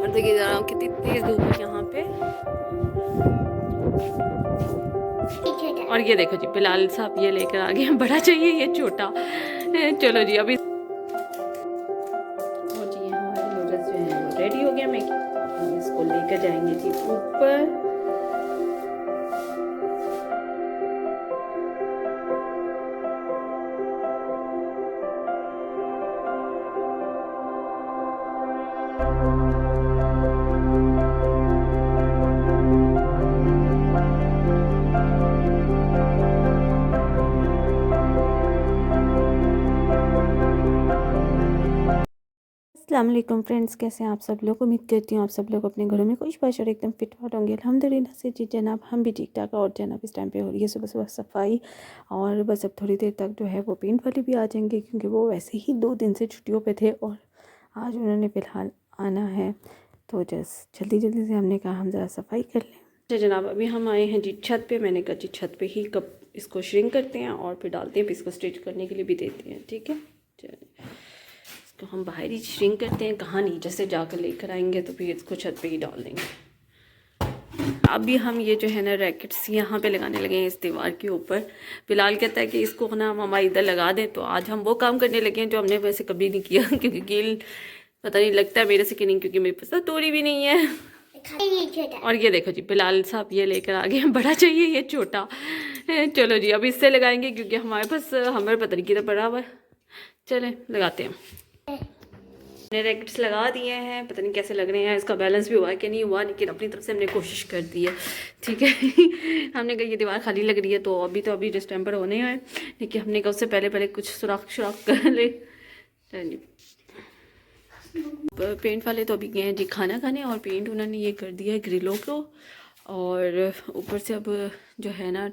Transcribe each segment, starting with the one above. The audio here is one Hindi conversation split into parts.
और देखिए जरा कितनी तेज धूप है यहाँ पे। और ये देखो जी बिलाल साहब ये लेकर आ गए, बड़ा चाहिए ये छोटा। चलो जी अभी। और जी यहाँ हमारे नूडल्स जो हैं वो रेडी हो गया। मैं हम इसको लेकर जाएंगे जी ऊपर। अस्सलाम वालेकुम फ्रेंड्स, कैसे हैं आप सब लोग। उम्मीद करती हूँ आप सब लोग अपने घरों में खुश बाश और एकदम फिट फाट होंगे। अल्हम्दुलिल्लाह से जी जनाब हम भी ठीक ठाक। और जनाब इस टाइम पे हो रही है सुबह सुबह सफाई। और बस अब थोड़ी देर तक जो है वो पेंट वाले भी आ जाएंगे, क्योंकि वो वैसे ही 2 दिन से छुट्टियों पे थे और आज उन्होंने फ़िलहाल आना है। तो जस्ट जल्दी जल्दी से हमने कहा हम ज़रा सफाई कर लें। अच्छा जनाब अभी हम आए हैं जी छत पे। मैंने कहा जी छत पे ही कब इसको श्रिंक करते हैं और फिर डालते हैं, फिर इसको स्टिच करने के लिए भी देते हैं। ठीक है, चलिए इसको हम बाहर ही श्रिंक करते हैं, कहाँ नीचे से जाकर लेकर आएंगे तो फिर इसको छत पे ही डाल देंगे। अभी हम ये जो है ना रैकेट्स यहाँ पे लगाने लगे हैं इस दीवार के ऊपर। फिलहाल कहता है कि इसको ना मामा इधर लगा दें, तो आज हम वो काम करने लगे हैं जो हमने वैसे कभी नहीं किया क्योंकि कील पता नहीं लगता है मेरे से कि नहीं, क्योंकि मेरे पास तो तोड़ी भी नहीं है। और ये देखो जी बिलाल साहब ये लेकर आ गए हैं, बड़ा चाहिए ये छोटा। चलो जी अब इससे लगाएंगे क्योंकि हमारे पास हमारे पता नहीं किधर पड़ा हुआ है। चले लगाते हैं। हमने रैकेट्स लगा दिए हैं, पता नहीं कैसे लग रहे हैं, इसका बैलेंस भी हुआ है कि नहीं हुआ, लेकिन अपनी तरफ से हमने कोशिश कर दी है। ठीक है हमने कहा ये दीवार खाली लग रही है तो अभी डिस्टेंपर होने हैं, लेकिन हमने कहा उससे पहले पहले कुछ सुराख कर ले। पेंट वाले तो अभी गए हैं जी खाना खाने, और पेंट उन्होंने ये कर दिया है ग्रिलों को। और ऊपर से अब जो है ना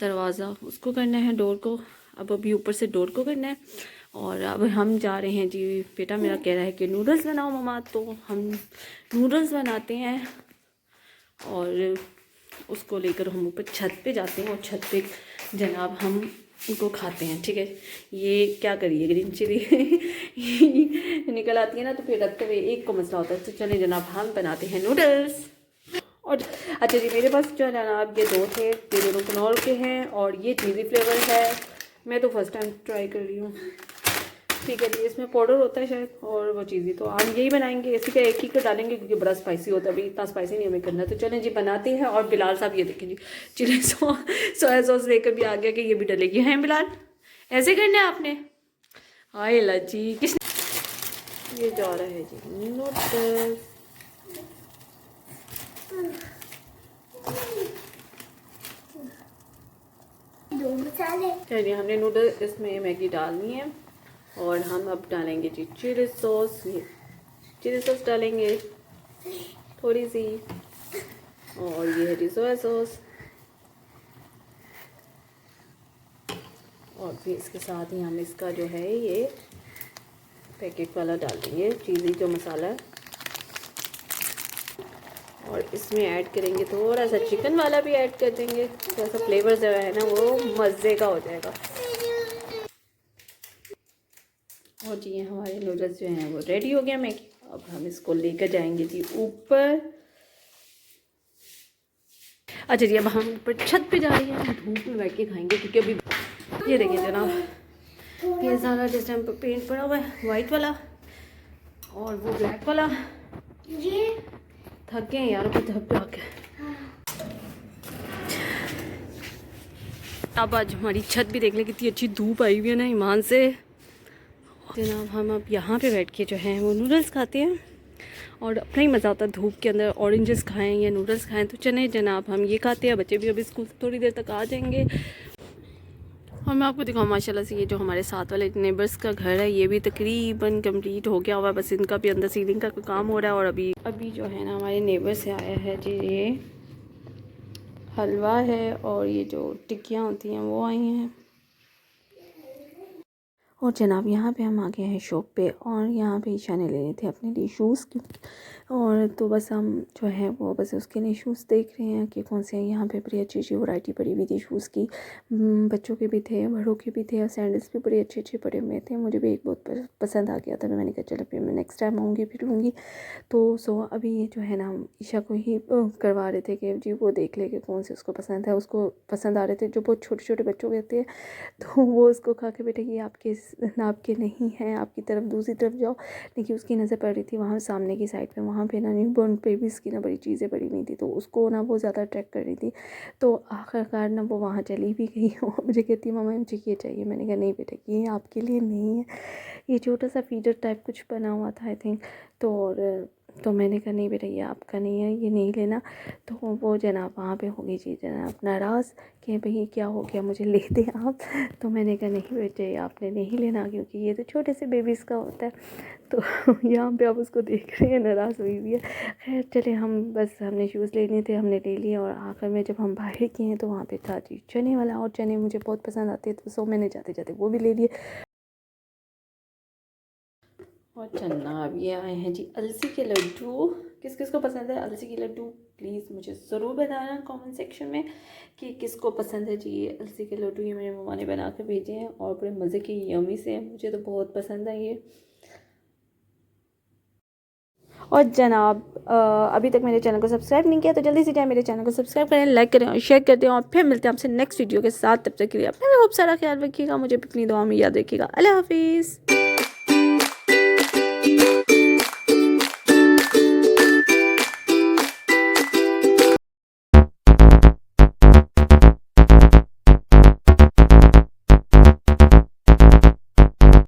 दरवाज़ा उसको करना है, डोर को। अब अभी ऊपर से डोर को करना है। और अब हम जा रहे हैं जी, बेटा मेरा कह रहा है कि नूडल्स बनाओ मम्मा, तो हम नूडल्स बनाते हैं और उसको लेकर हम ऊपर छत पे जाते हैं और छत पे जनाब हम उनको खाते हैं। ठीक है, ये क्या करिए ग्रीन चिली निकल आती है ना, तो फिर रखते हुए एक को मसला होता है। तो चले जनाब हम बनाते हैं नूडल्स। और अच्छा जी मेरे पास जो है जनाब ये 2 थे, ये दोनों कनौर के हैं और ये चीज़ी फ्लेवर है। मैं तो फर्स्ट टाइम ट्राई कर रही हूँ। ठीक है जी, इसमें पाउडर होता है शायद और वो चीज़ी, तो हम यही बनाएंगे। इसी का एक ही का डालेंगे क्योंकि बड़ा स्पाइसी होता है, अभी इतना स्पाइसी नहीं हमें करना। तो चलें जी बनाते हैं। और बिलाल साहब ये देखें जी चिली सोया सॉस लेकर भी आ गया कि ये भी डलेगी। हैं बिलाल, ऐसे करना है आपने। हाय ला जी किसने ये जा रहा है जी नूडल्स। चलिए हमने नूडल इसमें मैगी डालनी है और हम अब डालेंगे जी चिली सॉस। ये चिली सॉस डालेंगे थोड़ी सी, और ये है जी सोया सॉस। और फिर इसके साथ ही हम इसका जो है ये पैकेट वाला डाल देंगे चीज़ी जो मसाला है, और इसमें ऐड करेंगे थोड़ा सा चिकन वाला भी ऐड कर देंगे, थोड़ा सा फ्लेवर जो है ना वो मज़े का हो जाएगा। और जी ये हमारे नूडल्स जो हैं वो रेडी हो गया। मैं अब हम इसको लेकर जाएंगे जी ऊपर। अच्छा जी अब हम ऊपर छत पे जा रहे हैं, धूप में बैठ के खाएंगे क्योंकि अभी ये देखिए जनाब ये सारा जिस टाइम पर पेंट पड़ा हुआ है वाइट वाला और वो ब्लैक वाला। ये थक गए यार को थक के। अब आज हमारी छत भी देख लें कितनी अच्छी धूप आई हुई है ना ईमान से। जनाब हम अब यहाँ पे बैठ के जो है वो नूडल्स खाते हैं और अपना ही मज़ा आता है धूप के अंदर। ऑरेंजेस खाएं या नूडल्स खाएं, तो चले जनाब हम ये खाते हैं। बच्चे भी अभी स्कूल से थोड़ी देर तक आ जाएंगे। और मैं आपको दिखाऊँ माशाल्लाह से ये जो हमारे साथ वाले नेबर्स का घर है ये भी तकरीबन कंप्लीट हो गया हुआ है, बस इनका भी अंदर सीलिंग का काम हो रहा है। और अभी जो है ना हमारे नेबर से आया है जी ये हलवा है और ये जो टिक्कियाँ होती हैं वो आई हैं। और जनाब यहाँ पे हम आ गए हैं शॉप पे, और यहाँ पे ईशा ने लेने थे अपने लिए शूज़ की, और तो बस हम जो है वो बस उसके लिए शूज़ देख रहे हैं कि कौन से हैं। यहाँ पे बड़ी अच्छी अच्छी वैरायटी पड़ी हुई थी शूज़ की, बच्चों के भी थे, बड़ों के भी थे, और सैंडल्स भी बड़े अच्छे अच्छे पड़े हुए थे। मुझे भी एक बहुत पसंद आ गया था, मैंने कहा चलो फिर मैं नेक्स्ट टाइम आऊँगी फिर लूँगी। तो अभी ये जो है ना हम ईशा को ही करवा रहे थे कि जी वो देख ले कि कौन से उसको पसंद है। उसको पसंद आ रहे थे जो बहुत छोटे छोटे बच्चों के होते हैं, तो वो उसको खा के बेटे ये आपके नाप के नहीं हैं, आपकी तरफ दूसरी तरफ जाओ। लेकिन उसकी नज़र पड़ रही थी वहाँ सामने की साइड पे, वहाँ पे ना न्यूबॉर्न बेबीज़ की ना बड़ी चीज़ें पड़ी हुई थी, तो उसको ना वो ज़्यादा अट्रैक्ट कर रही थी। तो आखिरकार ना वो वहाँ चली भी गई और मुझे कहती मामा मुझे ये चाहिए। मैंने कहा नहीं बेटा ये आपके लिए नहीं है, ये छोटा सा फीडर टाइप कुछ बना हुआ था आई थिंक। तो मैंने कहा नहीं बेटा ये आपका नहीं है, ये नहीं लेना। तो वो जनाब वहाँ पे हो गई जी जनाब नाराज़ कि भाई क्या हो गया, मुझे ले दें आप। तो मैंने कहा नहीं बेटे आपने नहीं लेना, क्योंकि ये तो छोटे से बेबीज़ का होता है। तो यहाँ पे आप उसको देख रहे हैं नाराज़ हुई हुई है। खैर चले हम बस हमने शूज़ लेने थे, हमने ले लिए, और आखिर में जब हम बाहर किए हैं तो वहाँ पे था जी चने वाला, और चने मुझे बहुत पसंद आते हैं, तो मैंने जाते जाते वो भी ले लिए। और जनाब ये आए हैं जी अलसी के लड्डू। किस किस को पसंद है अलसी के लड्डू, प्लीज़ मुझे ज़रूर बताना कमेंट सेक्शन में कि किसको पसंद है जी ये अलसी के लड्डू। ये मेरी मम्मा ने बना कर भेजे हैं और बड़े मज़े के यमी से हैं, मुझे तो बहुत पसंद है ये। और जनाब अभी तक मेरे चैनल को सब्सक्राइब नहीं किया तो जल्दी से जाए मेरे चैनल को सब्सक्राइब करें, लाइक करें और शेयर कर दें, और फिर मिलते हैं आपसे नेक्स्ट वीडियो के साथ। तब तक के लिए अपना खूब सारा ख्याल रखिएगा, मुझे अपनी दुआ में याद रखिएगा। अल्लाह हाफिज़।